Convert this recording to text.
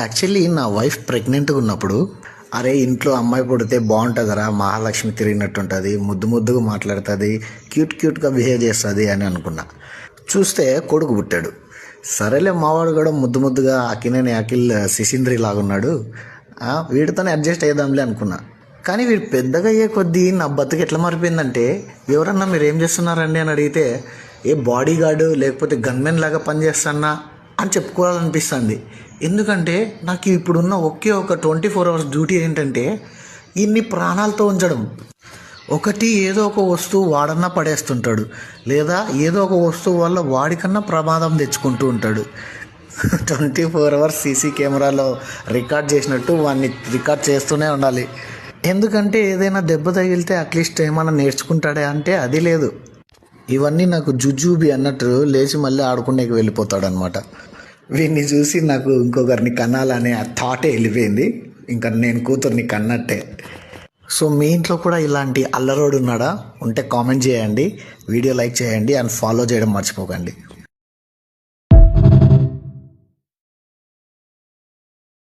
Actually నా wife ప్రెగ్నెంట్గా ఉన్నప్పుడు అరే ఇంట్లో అమ్మాయి పుడితే బాగుంటుందిరా, మహాలక్ష్మి తిరిగినట్టుంటుంది, ముద్దు ముద్దుగా మాట్లాడుతుంది, క్యూట్ క్యూట్గా బిహేవ్ చేస్తుంది అని అనుకున్నా. చూస్తే కొడుకు పుట్టాడు. సరేలే మావాడు కూడా ముద్దు ముద్దుగా అకినేని అఖిల్ శిశింద్రి లాగున్నాడు, వీడితోనే అడ్జస్ట్ అయ్యేదాంలే అనుకున్నా. కానీ వీడు పెద్దగా అయ్యే కొద్దీ నా బతుకు ఎట్లా మారిపోయిందంటే, ఎవరన్నా మీరు ఏం చేస్తున్నారండి అని అడిగితే ఏ బాడీ గార్డు లేకపోతే గన్మెన్ లాగా పనిచేస్తానా అని చెప్పుకోవాలనిపిస్తుంది. ఎందుకంటే నాకు ఇప్పుడున్న ఒకే ఒక 24 hours డ్యూటీ ఏంటంటే ఇన్ని ప్రాణాలతో ఉంచడం. ఒకటి ఏదో ఒక వస్తువు వాడన్నా పడేస్తుంటాడు, లేదా ఏదో ఒక వస్తువు వల్ల వాడికన్నా ప్రమాదం తెచ్చుకుంటూ ఉంటాడు. 24 hours సీసీ కెమెరాలో రికార్డ్ చేసినట్టు వాడిని రికార్డ్ చేస్తూనే ఉండాలి. ఎందుకంటే ఏదైనా దెబ్బ తగిలితే అట్లీస్ట్ ఏమైనా నేర్చుకుంటాడే అంటే అది లేదు. ఇవన్నీ నాకు జుజూబి అన్నట్టు లేచి మళ్ళీ ఆడుకునేకి వెళ్ళిపోతాడు అనమాట. వీడిని చూసి నాకు ఇంకొకరిని కనాలనే ఆ థాటే వెళ్ళిపోయింది. ఇంకా నేను కూతుర్ని కన్నట్టే. సో మీ ఇంట్లో కూడా ఇలాంటి అల్లరోడు ఉన్నాడా? ఉంటే కామెంట్ చేయండి, వీడియో లైక్ చేయండి అండ్ ఫాలో చేయడం మర్చిపోకండి.